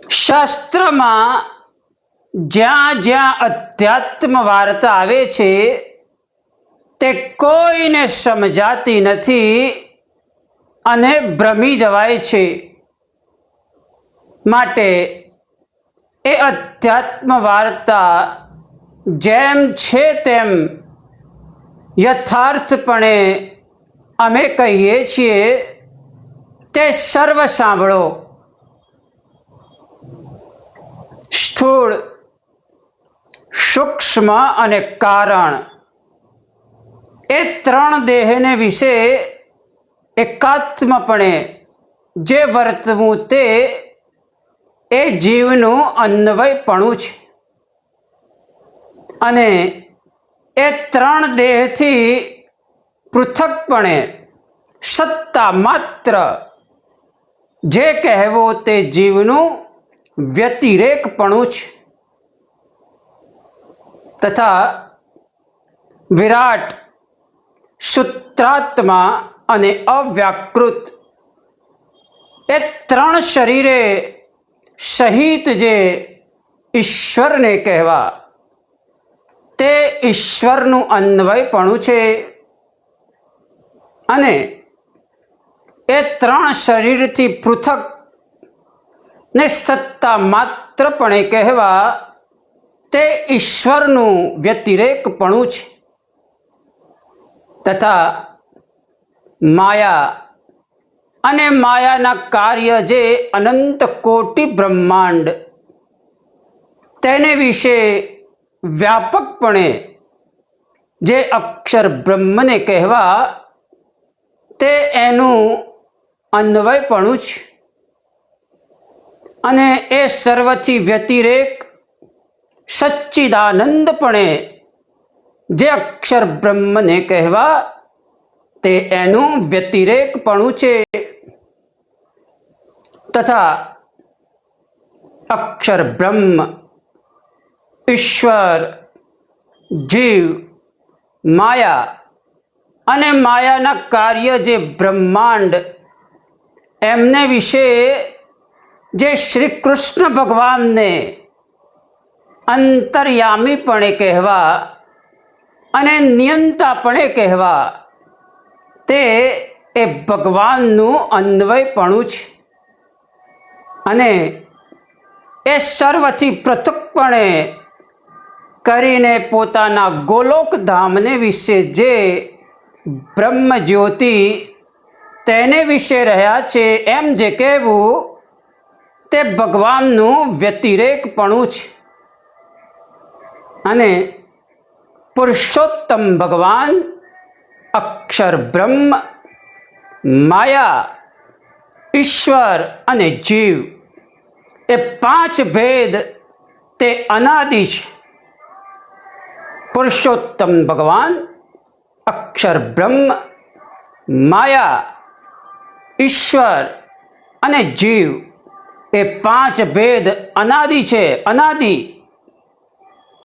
શાસ્ત્રમાં જ્યાં જ્યાં અધ્યાત્મ વાર્તા આવે છે તે કોઈને સમજાતી નથી અને ભ્રમી જવાય છે. માટે એ અધ્યાત્મ વાર્તા જેમ છે તેમ યથાર્થપણે અમે કહીએ છીએ તે સર્વ સાંભળો. સ્થૂળ, સૂક્ષ્મ અને કારણ એ ત્રણ દેહને વિશે એકાત્મપણે જે વર્તવું તે એ જીવનું અન્વયપણું છે. અને એ ત્રણ દેહથી પૃથકપણે સત્તા માત્ર જે કહેવો તે જીવનું વ્યતિરેકપણું છે. તથા વિરાટ, સૂત્રાત્મા અને અવ્યાકૃત એ ત્રણ શરીરે સહિત જે ઈશ્વરને કહેવા તે ઈશ્વરનું અન્વયપણું છે. અને એ ત્રણ શરીરથી પૃથક ને સત્તા માત્રપણે કહેવા તે ઈશ્વરનું વ્યતિરેકપણું છે. તથા માયા અને માયાના કાર્ય જે અનંત કોટી બ્રહ્માંડ તેને વિશે વ્યાપકપણે જે અક્ષર બ્રહ્મને કહેવા તે એનું અન્વયપણું છે. અને એ સર્વથી વ્યતિરેક સચ્ચિદાનંદપણે જે અક્ષર બ્રહ્મને કહેવા તે એનું વ્યતિરેકપણું છે. તથા અક્ષર બ્રહ્મ, ઈશ્વર, જીવ, માયા અને માયાના કાર્ય જે બ્રહ્માંડ એમને વિશે જે શ્રી કૃષ્ણ ભગવાનને અંતર્યામીપણે કહેવા અને નિયંતાપણે કહેવા તે એ ભગવાનનું અન્વયપણું છે. અને એ સર્વથી પૃથકપણે કરીને પોતાના ગોલોક ધામને વિશે જે બ્રહ્મ જ્યોતિ તેને વિશે રહ્યા છે એમ જે કહેવું તે ભગવાનનું વ્યતિરેકપણું છે. અને પુરુષોત્તમ ભગવાન, અક્ષર બ્રહ્મ, માયા, ઈશ્વર અને જીવ એ પાંચ ભેદ તે અનાદિ છે. પુરુષોત્તમ ભગવાન, અક્ષર બ્રહ્મ, માયા, ઈશ્વર અને જીવ એ પાંચ ભેદ અનાદિ છે, અનાદિ.